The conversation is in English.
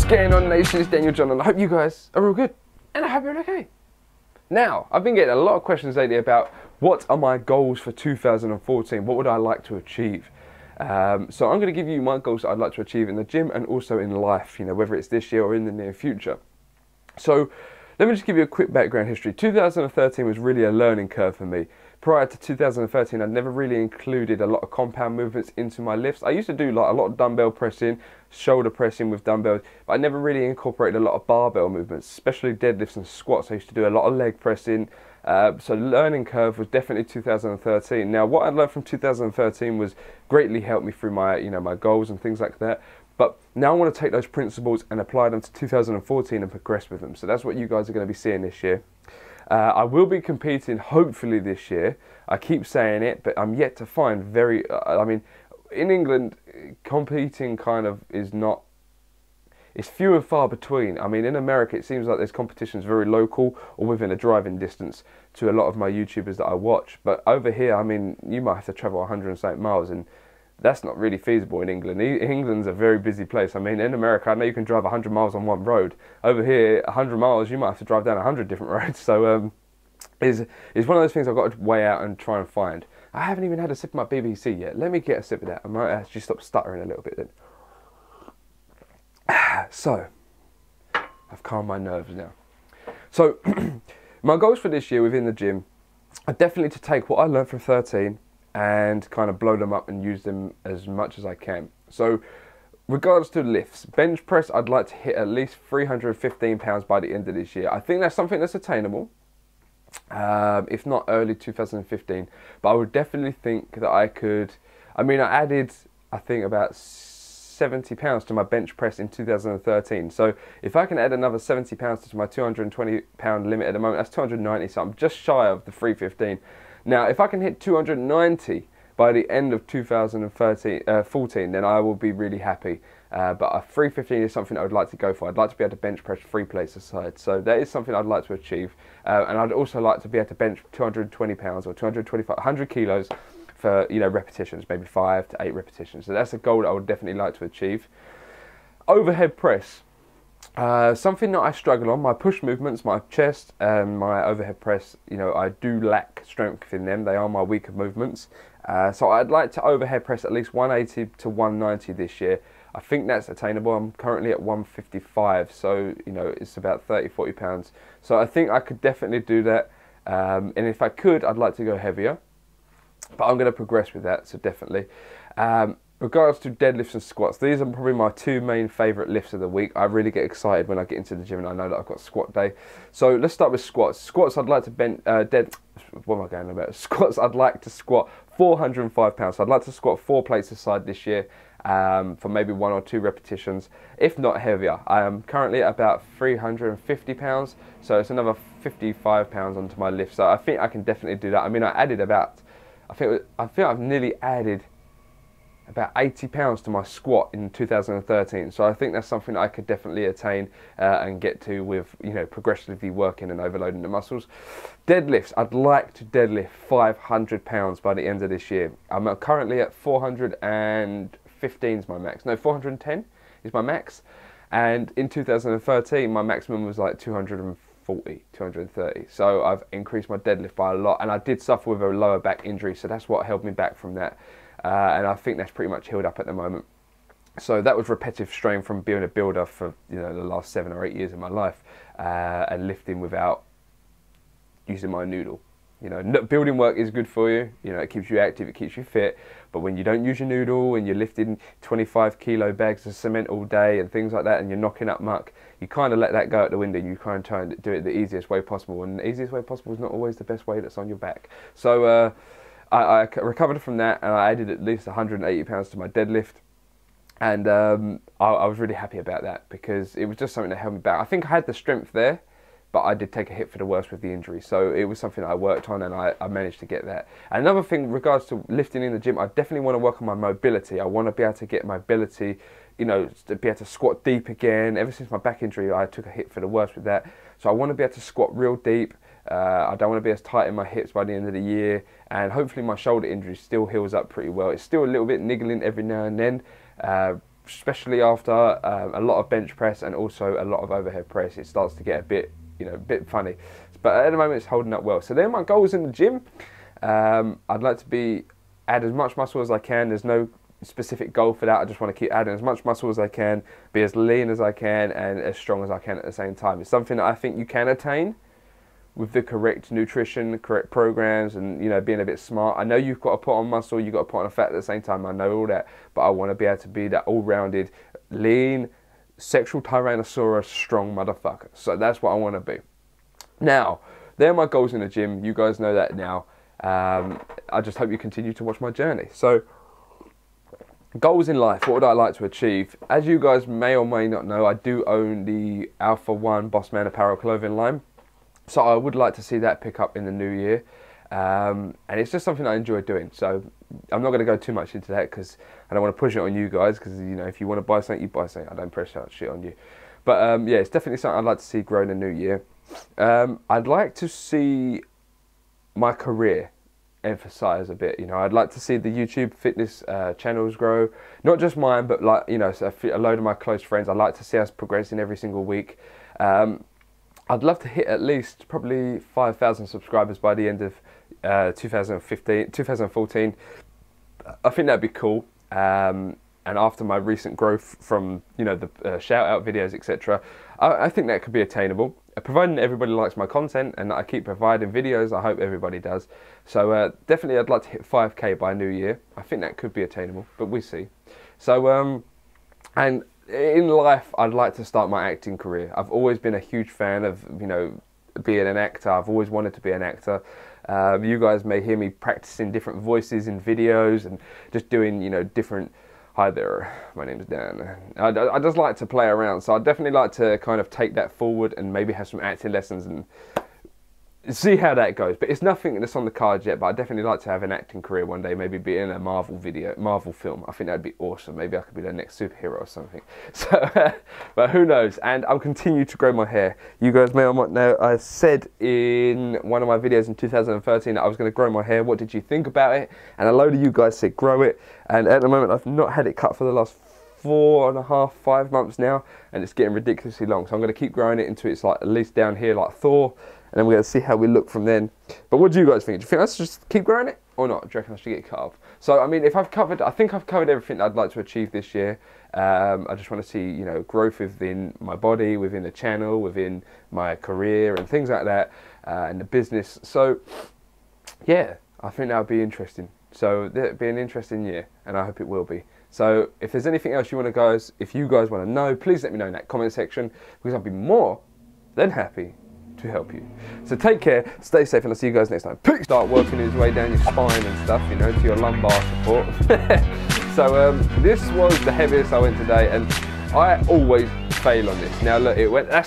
going on, nation? It's DanielJon, and I hope you guys are all good, and I hope you're okay. Now, I've been getting a lot of questions lately about what are my goals for 2014, what would I like to achieve? So I'm going to give you my goals that I'd like to achieve in the gym and also in life, you know, whether it's this year or in the near future. So let me just give you a quick background history. 2013 was really a learning curve for me. Prior to 2013, I'd never really included a lot of compound movements into my lifts. I used to do like a lot of dumbbell pressing, shoulder pressing with dumbbells, but I never really incorporated a lot of barbell movements, especially deadlifts and squats. I used to do a lot of leg pressing. So learning curve was definitely 2013. Now, what I learned from 2013 was greatly helped me through my, my goals and things like that. But now I want to take those principles and apply them to 2014 and progress with them. So that's what you guys are going to be seeing this year. I will be competing hopefully this year. I keep saying it, but I'm yet to find I mean, in England, competing kind of is not, it's few and far between. I mean, in America, it seems like there's competitions very local or within a driving distance to a lot of my YouTubers that I watch. But over here, I mean, you might have to travel 100 and something miles, and that's not really feasible in England. England's a very busy place. I mean, in America, I know you can drive 100 miles on one road. Over here, 100 miles, you might have to drive down 100 different roads. So it's one of those things I've got to weigh out and try and find. I haven't even had a sip of my BBC yet. Let me get a sip of that. I might actually stop stuttering a little bit then. So, I've calmed my nerves now. So, my goals for this year within the gym are definitely to take what I learned from 13 and kind of blow them up and use them as much as I can. So, regards to lifts, bench press, I'd like to hit at least 315 pounds by the end of this year. I think that's something that's attainable, if not early 2015. But I would definitely think that I could. I mean, I added, I think, about 70 pounds to my bench press in 2013. So if I can add another 70 pounds to my 220 pound limit at the moment, that's 290. So I'm just shy of the 315. Now, if I can hit 290 by the end of 2014, then I will be really happy. But a 315 is something I would like to go for. I'd like to be able to bench press 3 plates aside. So that is something I'd like to achieve. And I'd also like to be able to bench 220 pounds or 225, 100 kilos for, repetitions, maybe 5 to 8 repetitions. So that's a goal that I would definitely like to achieve. Overhead press. Something that I struggle on, my push movements, my chest and my overhead press, I do lack strength in them. They are my weaker movements. So I'd like to overhead press at least 180 to 190 this year. I think that's attainable. I'm currently at 155, so it's about 30-40 pounds. So I think I could definitely do that. And if I could, I'd like to go heavier. But I'm going to progress with that, so definitely. Regards to deadlifts and squats, these are probably my two main favourite lifts of the week. I really get excited when I get into the gym and I know that I've got squat day. So let's start with squats. Squats, I'd like to what am I going about? Squats, I'd like to squat 405 pounds. So I'd like to squat 4 plates aside this year for maybe 1 or 2 repetitions, if not heavier. I am currently at about 350 pounds, so it's another 55 pounds onto my lift. So I think I can definitely do that. I mean, I added about, I think I've nearly added about 80 pounds to my squat in 2013. So I think that's something I could definitely attain and get to with, progressively working and overloading the muscles. Deadlifts, I'd like to deadlift 500 pounds by the end of this year. I'm currently at 415 is my max. No, 410 is my max. And in 2013, my maximum was like 240, 230. So I've increased my deadlift by a lot, and I did suffer with a lower back injury, so that's what held me back from that. And I think that's pretty much healed up at the moment. So that was repetitive strain from being a builder for the last 7 or 8 years of my life, and lifting without using my noodle. Building work is good for you. It keeps you active, it keeps you fit. But when you don't use your noodle and you're lifting 25 kilo bags of cement all day and things like that, and you're knocking up muck, you kind of let that go out the window. And you try and do it the easiest way possible, and the easiest way possible is not always the best way that's on your back. So I recovered from that, and I added at least 180 pounds to my deadlift, and I was really happy about that because it was just something that held me back. I think I had the strength there, but I did take a hit for the worse with the injury, so it was something I worked on, and I managed to get that. And another thing in regards to lifting in the gym, I definitely want to work on my mobility. I want to be able to get my ability, to be able to squat deep again. Ever since my back injury, I took a hit for the worse with that, so I want to be able to squat real deep. I don't want to be as tight in my hips by the end of the year, and hopefully my shoulder injury still heals up pretty well. It's still a little bit niggling every now and then, especially after a lot of bench press and also a lot of overhead press, it starts to get a bit, a bit funny. But at the moment, it's holding up well. So they're my goals in the gym. I'd like to add as much muscle as I can. There's no specific goal for that. I just want to keep adding as much muscle as I can, be as lean as I can, and as strong as I can at the same time. It's something that I think you can attain with the correct nutrition, the correct programs, and being a bit smart. I know you've got to put on muscle, you've got to put on fat at the same time. I know all that, but I want to be able to be that all-rounded, lean, sexual Tyrannosaurus, strong motherfucker. So that's what I want to be. Now, they're my goals in the gym. You guys know that now. I just hope you continue to watch my journey. So, goals in life, what would I like to achieve? As you guys may or may not know, I do own the Alpha 1 Bossman apparel clothing line. So I would like to see that pick up in the new year. And it's just something I enjoy doing. So I'm not going to go too much into that because I don't want to push it on you guys. Because, if you want to buy something, you buy something. I don't pressure that shit on you. But yeah, it's definitely something I'd like to see grow in the new year. I'd like to see my career emphasize a bit. I'd like to see the YouTube fitness channels grow, not just mine, but like so a load of my close friends. I'd like to see us progressing every single week. I'd love to hit at least probably 5,000 subscribers by the end of 2014. I think that'd be cool. And after my recent growth from the shout out videos, etc., I think that could be attainable. Providing everybody likes my content and I keep providing videos, I hope everybody does. So definitely I'd like to hit 5k by New Year. I think that could be attainable, but we see. So, and in life, I'd like to start my acting career. I've always been a huge fan of, being an actor. I've always wanted to be an actor. You guys may hear me practicing different voices in videos and just doing, different... Hi there, my name is Dan. I just like to play around, so I'd definitely like to kind of take that forward and maybe have some acting lessons and see how that goes. But it's nothing that's on the cards yet, but I'd definitely like to have an acting career one day, maybe be in a Marvel film. I think that'd be awesome. Maybe I could be the next superhero or something. So, but who knows? And I'll continue to grow my hair. You guys may or might know, I said in one of my videos in 2013 that I was going to grow my hair. What did you think about it? And a load of you guys said grow it. And at the moment, I've not had it cut for the last 4.5, 5 months now, and it's getting ridiculously long. So I'm going to keep growing it until it's like at least down here like Thor, and then we're going to see how we look from then. But what do you guys think? Do you think I should just keep growing it or not? Do you reckon I should get it cut off? So I mean, I think I've covered everything that I'd like to achieve this year. I just want to see growth within my body, within the channel, within my career and things like that, and the business. So yeah, I think that would be interesting. So it'll be an interesting year, and I hope it will be. So if there's anything else you want to if you guys want to know, please let me know in that comment section, because I'll be more than happy to help you. So take care, stay safe, and I'll see you guys next time. Peace. Start working his way down your spine and stuff, to your lumbar support. So this was the heaviest I went today, and I always fail on this. Now look, that's